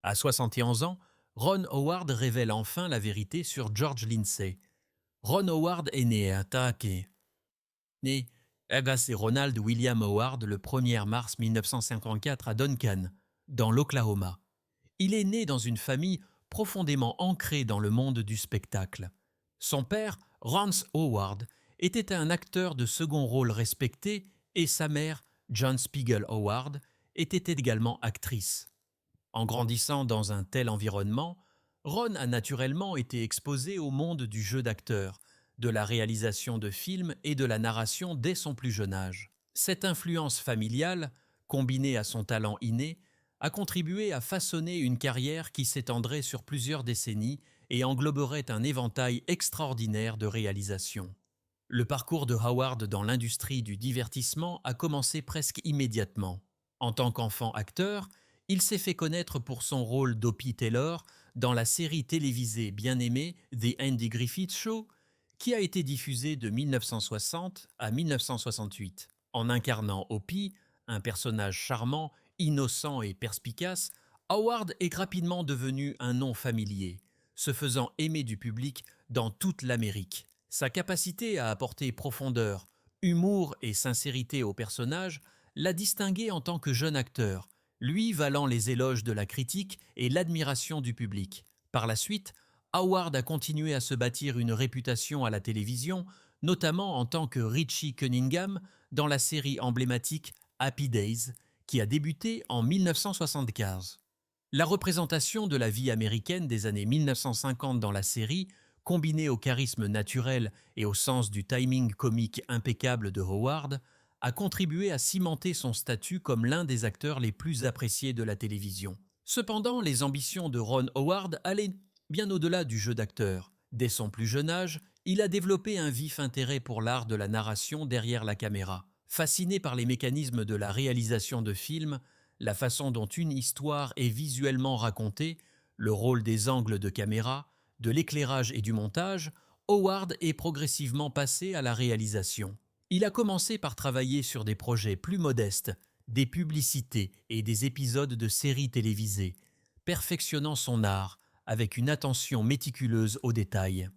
À 71 ans, Ron Howard révèle enfin la vérité sur George Lindsay. Ron Howard est né à Tahake. Né Agas et Ronald William Howard le 1er mars 1954 à Duncan, dans l'Oklahoma. Il est né dans une famille profondément ancrée dans le monde du spectacle. Son père, Rance Howard, était un acteur de second rôle respecté et sa mère, John Spiegel Howard, était également actrice. En grandissant dans un tel environnement, Ron a naturellement été exposé au monde du jeu d'acteur, de la réalisation de films et de la narration dès son plus jeune âge. Cette influence familiale, combinée à son talent inné, a contribué à façonner une carrière qui s'étendrait sur plusieurs décennies et engloberait un éventail extraordinaire de réalisations. Le parcours de Howard dans l'industrie du divertissement a commencé presque immédiatement. En tant qu'enfant acteur, il s'est fait connaître pour son rôle d'Opie Taylor dans la série télévisée bien aimée The Andy Griffith Show, qui a été diffusée de 1960 à 1968. En incarnant Opie, un personnage charmant, innocent et perspicace, Howard est rapidement devenu un nom familier, se faisant aimer du public dans toute l'Amérique. Sa capacité à apporter profondeur, humour et sincérité au personnage l'a distingué en tant que jeune acteur, lui valant les éloges de la critique et l'admiration du public. Par la suite, Howard a continué à se bâtir une réputation à la télévision, notamment en tant que Richie Cunningham dans la série emblématique Happy Days, qui a débuté en 1975. La représentation de la vie américaine des années 1950 dans la série, combinée au charisme naturel et au sens du timing comique impeccable de Howard, a contribué à cimenter son statut comme l'un des acteurs les plus appréciés de la télévision. Cependant, les ambitions de Ron Howard allaient bien au-delà du jeu d'acteur. Dès son plus jeune âge, il a développé un vif intérêt pour l'art de la narration derrière la caméra. Fasciné par les mécanismes de la réalisation de films, la façon dont une histoire est visuellement racontée, le rôle des angles de caméra, de l'éclairage et du montage, Howard est progressivement passé à la réalisation. Il a commencé par travailler sur des projets plus modestes, des publicités et des épisodes de séries télévisées, perfectionnant son art avec une attention méticuleuse aux détails.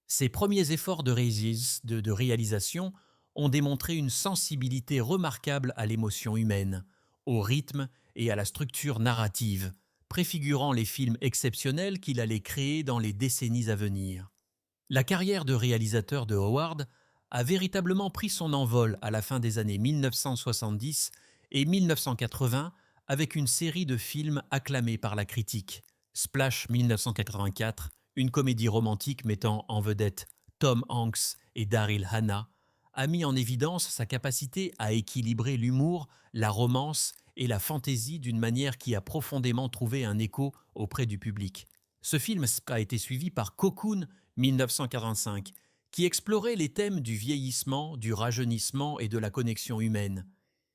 Ses premiers efforts de réalisation ont démontré une sensibilité remarquable à l'émotion humaine, au rythme et à la structure narrative, préfigurant les films exceptionnels qu'il allait créer dans les décennies à venir. La carrière de réalisateur de Howard a véritablement pris son envol à la fin des années 1970 et 1980 avec une série de films acclamés par la critique. Splash 1984, une comédie romantique mettant en vedette Tom Hanks et Daryl Hannah, a mis en évidence sa capacité à équilibrer l'humour, la romance et la fantaisie d'une manière qui a profondément trouvé un écho auprès du public. Ce film a été suivi par Cocoon 1945, qui explorait les thèmes du vieillissement, du rajeunissement et de la connexion humaine,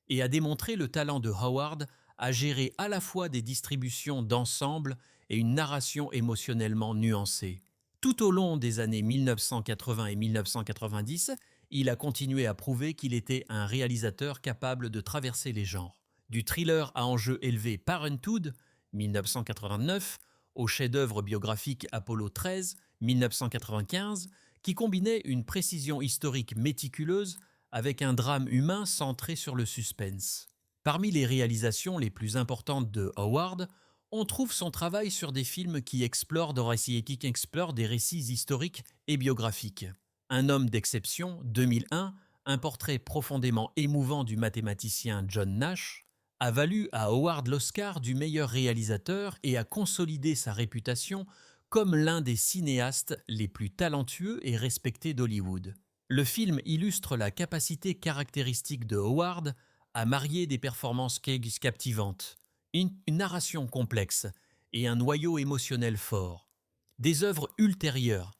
et a démontré le talent de Howard à gérer à la fois des distributions d'ensemble et une narration émotionnellement nuancée. Tout au long des années 1980 et 1990, il a continué à prouver qu'il était un réalisateur capable de traverser les genres. Du thriller à enjeu élevé Parenthood, 1989, au chef-d'œuvre biographique Apollo 13, 1995, qui combinait une précision historique méticuleuse avec un drame humain centré sur le suspense. Parmi les réalisations les plus importantes de Howard, on trouve son travail sur des films qui explorent des récits historiques et biographiques. Un homme d'exception, 2001, un portrait profondément émouvant du mathématicien John Nash, a valu à Howard l'Oscar du meilleur réalisateur et a consolidé sa réputation comme l'un des cinéastes les plus talentueux et respectés d'Hollywood. Le film illustre la capacité caractéristique de Howard à marier des performances captivantes, une narration complexe et un noyau émotionnel fort. Des œuvres ultérieures,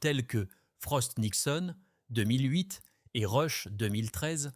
telles que Frost Nixon 2008 et Rush 2013,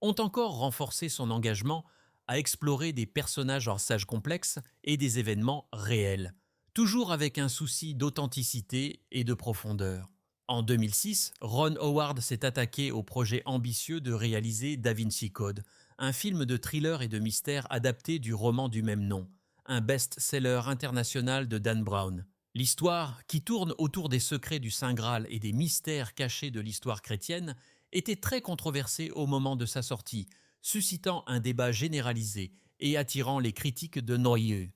ont encore renforcé son engagement à explorer des personnages en sages complexes et des événements réels, toujours avec un souci d'authenticité et de profondeur. En 2006, Ron Howard s'est attaqué au projet ambitieux de réaliser Da Vinci Code, un film de thriller et de mystère adapté du roman du même nom, un best-seller international de Dan Brown. L'histoire, qui tourne autour des secrets du Saint Graal et des mystères cachés de l'histoire chrétienne, était très controversée au moment de sa sortie, suscitant un débat généralisé et attirant les critiques de nombreux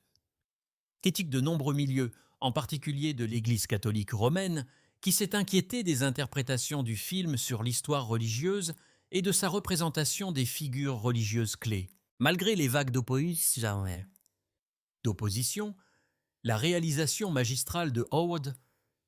milieux, en particulier de l'Église catholique romaine, qui s'est inquiétée des interprétations du film sur l'histoire religieuse et de sa représentation des figures religieuses clés. Malgré les vagues d'opposition, la réalisation magistrale de Howard,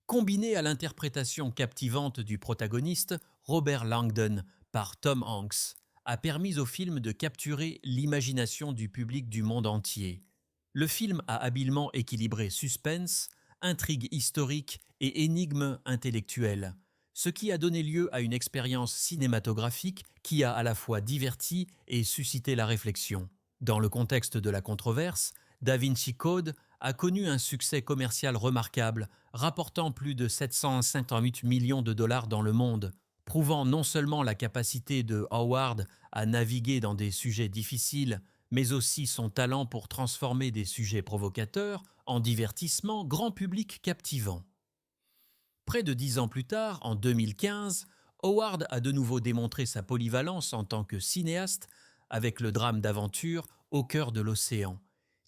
combinée à l'interprétation captivante du protagoniste, Robert Langdon, par Tom Hanks, a permis au film de capturer l'imagination du public du monde entier. Le film a habilement équilibré suspense, intrigue historique et énigme intellectuelle, ce qui a donné lieu à une expérience cinématographique qui a à la fois diverti et suscité la réflexion. Dans le contexte de la controverse, Da Vinci Code a connu un succès commercial remarquable, rapportant plus de 758 millions de dollars dans le monde, prouvant non seulement la capacité de Howard à naviguer dans des sujets difficiles, mais aussi son talent pour transformer des sujets provocateurs en divertissements grand public captivants. Près de 10 ans plus tard, en 2015, Howard a de nouveau démontré sa polyvalence en tant que cinéaste avec le drame d'aventure Au cœur de l'océan,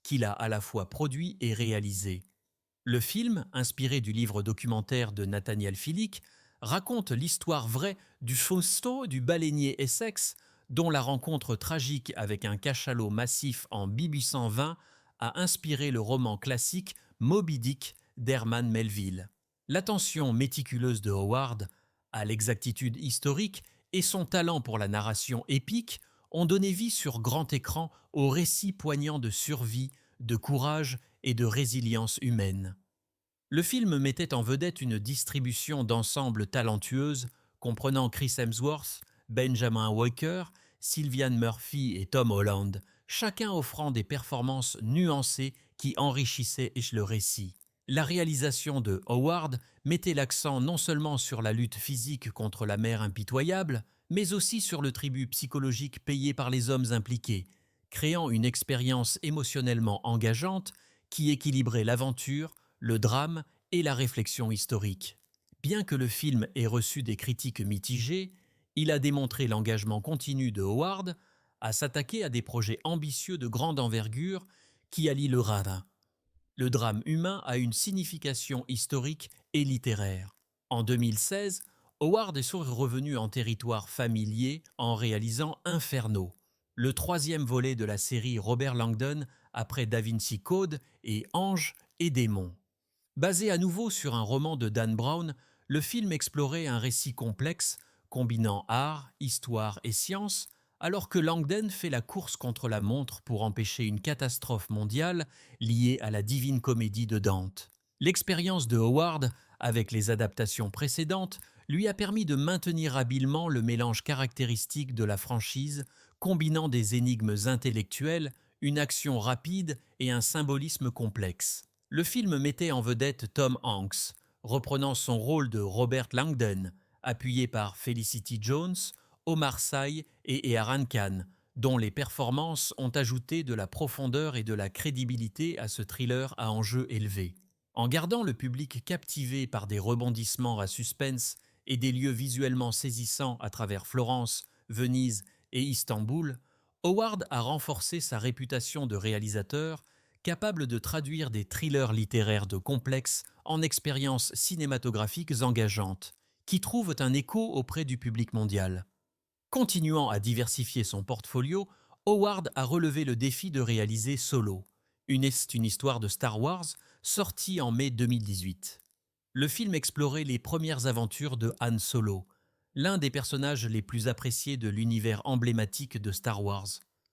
qu'il a à la fois produit et réalisé. Le film, inspiré du livre documentaire de Nathaniel Philic, raconte l'histoire vraie du Fausto du baleinier Essex, dont la rencontre tragique avec un cachalot massif en 1820 a inspiré le roman classique Moby Dick d'Herman Melville. L'attention méticuleuse de Howard à l'exactitude historique et son talent pour la narration épique ont donné vie sur grand écran aux récits poignants de survie, de courage et de résilience humaine. Le film mettait en vedette une distribution d'ensembles talentueuses comprenant Chris Hemsworth, Benjamin Walker, Cillian Murphy et Tom Holland, chacun offrant des performances nuancées qui enrichissaient le récit. La réalisation de Howard mettait l'accent non seulement sur la lutte physique contre la mer impitoyable, mais aussi sur le tribut psychologique payé par les hommes impliqués, créant une expérience émotionnellement engageante qui équilibrait l'aventure, le drame et la réflexion historique. Bien que le film ait reçu des critiques mitigées, il a démontré l'engagement continu de Howard à s'attaquer à des projets ambitieux de grande envergure qui allient le radin. Le drame humain a une signification historique et littéraire. En 2016, Howard est revenu en territoire familier en réalisant Inferno, le troisième volet de la série Robert Langdon après Da Vinci Code et Ange et démons. Basé à nouveau sur un roman de Dan Brown, le film explorait un récit complexe combinant art, histoire et science, alors que Langdon fait la course contre la montre pour empêcher une catastrophe mondiale liée à la Divine Comédie de Dante. L'expérience de Howard, avec les adaptations précédentes, lui a permis de maintenir habilement le mélange caractéristique de la franchise, combinant des énigmes intellectuelles, une action rapide et un symbolisme complexe. Le film mettait en vedette Tom Hanks, reprenant son rôle de Robert Langdon, appuyé par Felicity Jones, Omar Sy et Aaron Khan, dont les performances ont ajouté de la profondeur et de la crédibilité à ce thriller à enjeu élevé. En gardant le public captivé par des rebondissements à suspense et des lieux visuellement saisissants à travers Florence, Venise et Istanbul, Howard a renforcé sa réputation de réalisateur capable de traduire des thrillers littéraires de complexe en expériences cinématographiques engageantes, qui trouvent un écho auprès du public mondial. Continuant à diversifier son portfolio, Howard a relevé le défi de réaliser Solo, une histoire de Star Wars sortie en mai 2018. Le film explorait les premières aventures de Han Solo, l'un des personnages les plus appréciés de l'univers emblématique de Star Wars.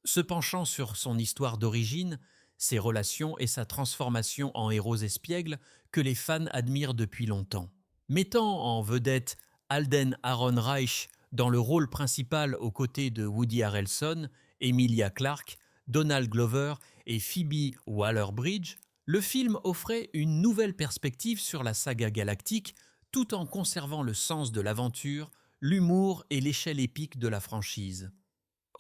Se penchant sur son histoire d'origine, ses relations et sa transformation en héros espiègles que les fans admirent depuis longtemps. Mettant en vedette Alden Ehrenreich dans le rôle principal aux côtés de Woody Harrelson, Emilia Clarke, Donald Glover et Phoebe Waller-Bridge, le film offrait une nouvelle perspective sur la saga galactique tout en conservant le sens de l'aventure, l'humour et l'échelle épique de la franchise.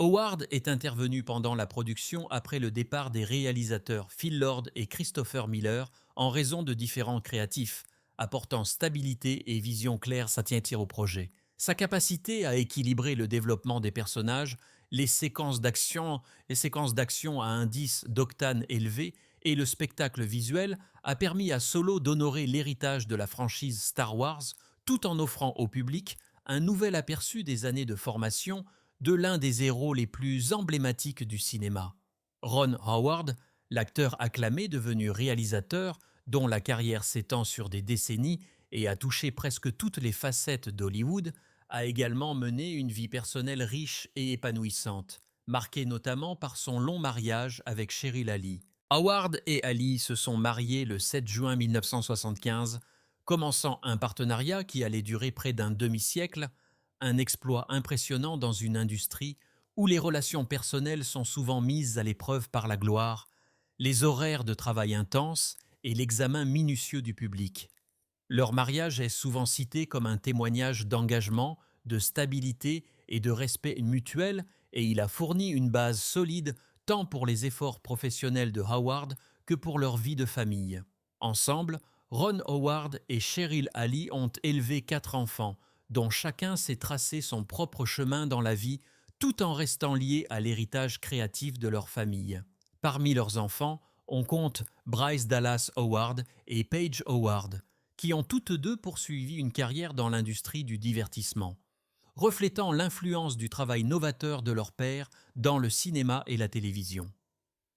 Howard est intervenu pendant la production après le départ des réalisateurs Phil Lord et Christopher Miller en raison de différends créatifs, apportant stabilité et vision claire au projet. Sa capacité à équilibrer le développement des personnages, les séquences d'action à indice d'octane élevé et le spectacle visuel a permis à Solo d'honorer l'héritage de la franchise Star Wars tout en offrant au public un nouvel aperçu des années de formation de l'un des héros les plus emblématiques du cinéma. Ron Howard, l'acteur acclamé devenu réalisateur, dont la carrière s'étend sur des décennies et a touché presque toutes les facettes d'Hollywood, a également mené une vie personnelle riche et épanouissante, marquée notamment par son long mariage avec Cheryl Ali. Howard et Ali se sont mariés le 7 juin 1975, commençant un partenariat qui allait durer près d'un demi-siècle, un exploit impressionnant dans une industrie où les relations personnelles sont souvent mises à l'épreuve par la gloire, les horaires de travail intenses et l'examen minutieux du public. Leur mariage est souvent cité comme un témoignage d'engagement, de stabilité et de respect mutuel, et il a fourni une base solide tant pour les efforts professionnels de Howard que pour leur vie de famille. Ensemble, Ron Howard et Cheryl Ali ont élevé 4 enfants, dont chacun s'est tracé son propre chemin dans la vie tout en restant lié à l'héritage créatif de leur famille. Parmi leurs enfants, on compte Bryce Dallas Howard et Paige Howard, qui ont toutes deux poursuivi une carrière dans l'industrie du divertissement, reflétant l'influence du travail novateur de leur père dans le cinéma et la télévision.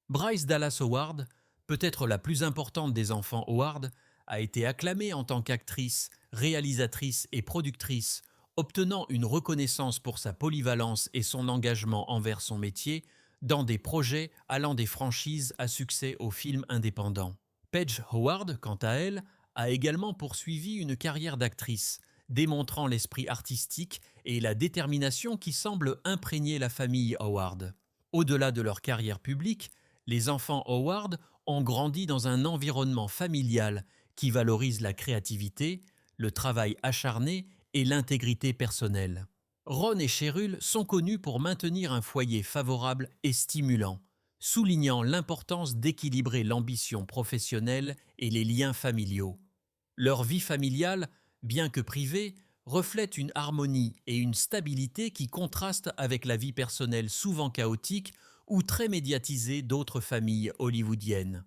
Bryce Dallas Howard, peut-être la plus importante des enfants Howard, a été acclamée en tant qu'actrice, réalisatrice et productrice, obtenant une reconnaissance pour sa polyvalence et son engagement envers son métier dans des projets allant des franchises à succès aux films indépendants. Paige Howard, quant à elle, a également poursuivi une carrière d'actrice, démontrant l'esprit artistique et la détermination qui semblent imprégner la famille Howard. Au-delà de leur carrière publique, les enfants Howard ont grandi dans un environnement familial qui valorise la créativité, le travail acharné et l'intégrité personnelle. Ron et Cheryl sont connus pour maintenir un foyer favorable et stimulant, soulignant l'importance d'équilibrer l'ambition professionnelle et les liens familiaux. Leur vie familiale, bien que privée, reflète une harmonie et une stabilité qui contrastent avec la vie personnelle souvent chaotique ou très médiatisée d'autres familles hollywoodiennes.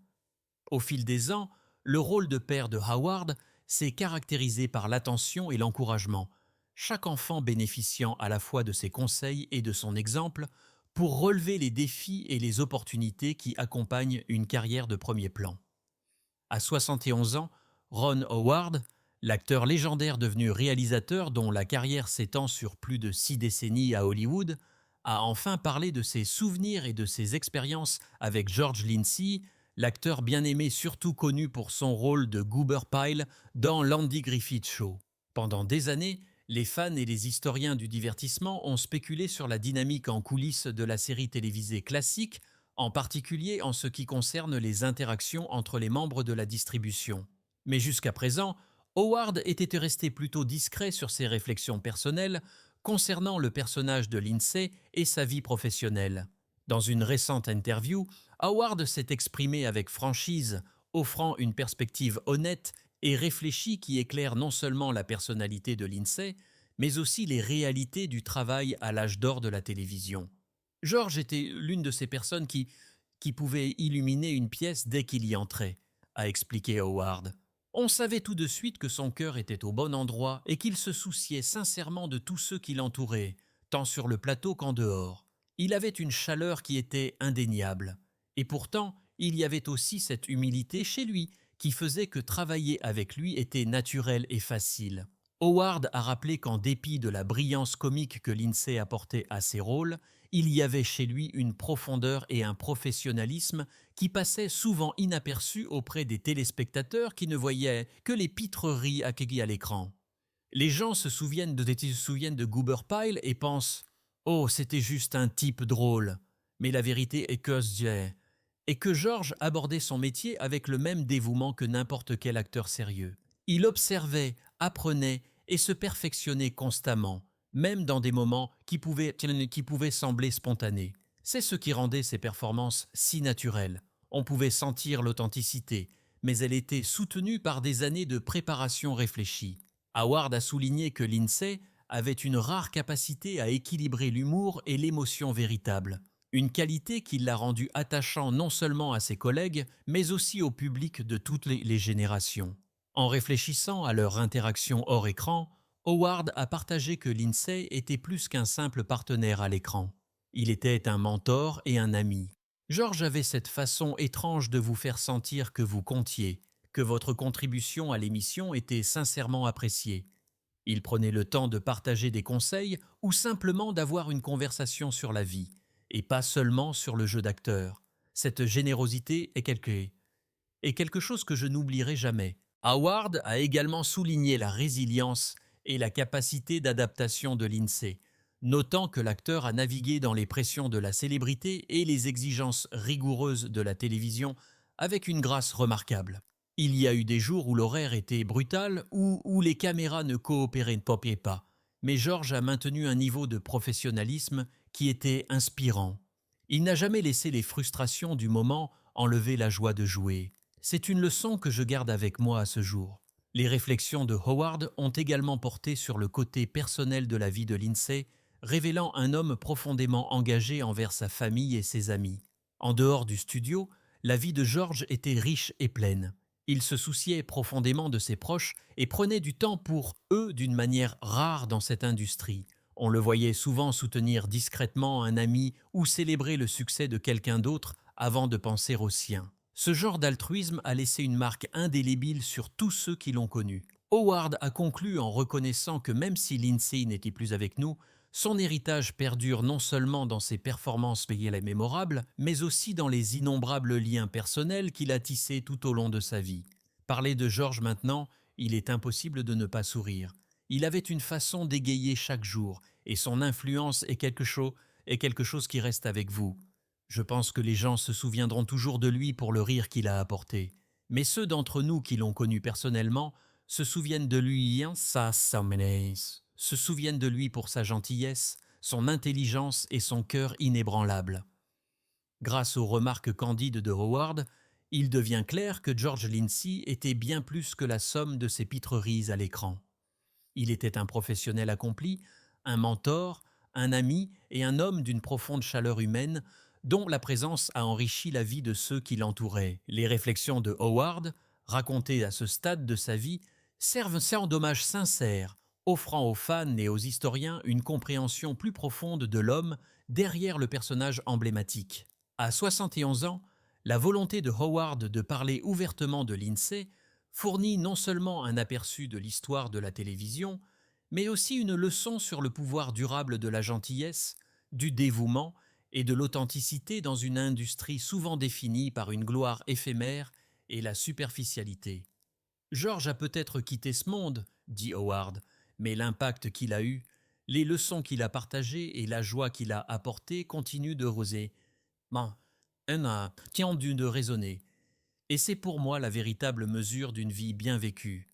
Au fil des ans, le rôle de père de Howard s'est caractérisé par l'attention et l'encouragement, chaque enfant bénéficiant à la fois de ses conseils et de son exemple pour relever les défis et les opportunités qui accompagnent une carrière de premier plan. À 71 ans, Ron Howard, l'acteur légendaire devenu réalisateur dont la carrière s'étend sur plus de 6 décennies à Hollywood, a enfin parlé de ses souvenirs et de ses expériences avec George Lindsay, l'acteur bien aimé surtout connu pour son rôle de Goober Pyle dans l'Andy Griffith Show. Pendant des années, les fans et les historiens du divertissement ont spéculé sur la dynamique en coulisses de la série télévisée classique, en particulier en ce qui concerne les interactions entre les membres de la distribution. Mais jusqu'à présent, Howard était resté plutôt discret sur ses réflexions personnelles concernant le personnage de Lindsay et sa vie professionnelle. Dans une récente interview, Howard s'est exprimé avec franchise, offrant une perspective honnête et réfléchie qui éclaire non seulement la personnalité de Lindsay, mais aussi les réalités du travail à l'âge d'or de la télévision. George était l'une de ces personnes qui pouvait illuminer une pièce dès qu'il y entrait, a expliqué Howard. On savait tout de suite que son cœur était au bon endroit et qu'il se souciait sincèrement de tous ceux qui l'entouraient, tant sur le plateau qu'en dehors. Il avait une chaleur qui était indéniable. Et pourtant, il y avait aussi cette humilité chez lui qui faisait que travailler avec lui était naturel et facile. Howard a rappelé qu'en dépit de la brillance comique que Lindsay apportait à ses rôles, il y avait chez lui une profondeur et un professionnalisme qui passaient souvent inaperçus auprès des téléspectateurs qui ne voyaient que les pitreries accueillies à l'écran. Les gens se souviennent de Goober Pyle et pensent « Oh, c'était juste un type drôle ». Mais la vérité est que George abordait son métier avec le même dévouement que n'importe quel acteur sérieux. Il observait, apprenait et se perfectionnait constamment, même dans des moments qui pouvaient sembler spontanés. C'est ce qui rendait ses performances si naturelles. On pouvait sentir l'authenticité, mais elle était soutenue par des années de préparation réfléchie. Howard a souligné que Lindsay avait une rare capacité à équilibrer l'humour et l'émotion véritable, une qualité qui l'a rendu attachant non seulement à ses collègues, mais aussi au public de toutes les générations. En réfléchissant à leur interaction hors écran, Howard a partagé que Lindsay était plus qu'un simple partenaire à l'écran. Il était un mentor et un ami. George avait cette façon étrange de vous faire sentir que vous comptiez, que votre contribution à l'émission était sincèrement appréciée. Il prenait le temps de partager des conseils ou simplement d'avoir une conversation sur la vie, et pas seulement sur le jeu d'acteur. Cette générosité est quelque chose que je n'oublierai jamais. Howard a également souligné la résilience et la capacité d'adaptation de Lindsay, notant que l'acteur a navigué dans les pressions de la célébrité et les exigences rigoureuses de la télévision avec une grâce remarquable. Il y a eu des jours où l'horaire était brutal ou où les caméras ne coopéraient pas, mais George a maintenu un niveau de professionnalisme qui était inspirant. Il n'a jamais laissé les frustrations du moment enlever la joie de jouer. C'est une leçon que je garde avec moi à ce jour. Les réflexions de Howard ont également porté sur le côté personnel de la vie de Lindsay, révélant un homme profondément engagé envers sa famille et ses amis. En dehors du studio, la vie de George était riche et pleine. Il se souciait profondément de ses proches et prenait du temps pour eux d'une manière rare dans cette industrie. On le voyait souvent soutenir discrètement un ami ou célébrer le succès de quelqu'un d'autre avant de penser au sien. Ce genre d'altruisme a laissé une marque indélébile sur tous ceux qui l'ont connu. Howard a conclu en reconnaissant que même si Lindsay n'était plus avec nous, son héritage perdure non seulement dans ses performances mémorables, mais aussi dans les innombrables liens personnels qu'il a tissés tout au long de sa vie. Parler de George maintenant, il est impossible de ne pas sourire. Il avait une façon d'égayer chaque jour, et son influence est quelque chose qui reste avec vous. Je pense que les gens se souviendront toujours de lui pour le rire qu'il a apporté. Mais ceux d'entre nous qui l'ont connu personnellement se souviennent de lui se souviennent de lui pour sa gentillesse, son intelligence et son cœur inébranlable. Grâce aux remarques candides de Howard, il devient clair que George Lindsay était bien plus que la somme de ses pitreries à l'écran. Il était un professionnel accompli, un mentor, un ami et un homme d'une profonde chaleur humaine dont la présence a enrichi la vie de ceux qui l'entouraient. Les réflexions de Howard, racontées à ce stade de sa vie, servent en hommage sincère, offrant aux fans et aux historiens une compréhension plus profonde de l'homme derrière le personnage emblématique. À 71 ans, la volonté de Howard de parler ouvertement de Lindsay fournit non seulement un aperçu de l'histoire de la télévision, mais aussi une leçon sur le pouvoir durable de la gentillesse, du dévouement et de l'authenticité dans une industrie souvent définie par une gloire éphémère et la superficialité. George a peut-être quitté ce monde, dit Howard, mais l'impact qu'il a eu, les leçons qu'il a partagées et la joie qu'il a apportée continuent de rosser. Tient dû de raisonner. Et c'est pour moi la véritable mesure d'une vie bien vécue.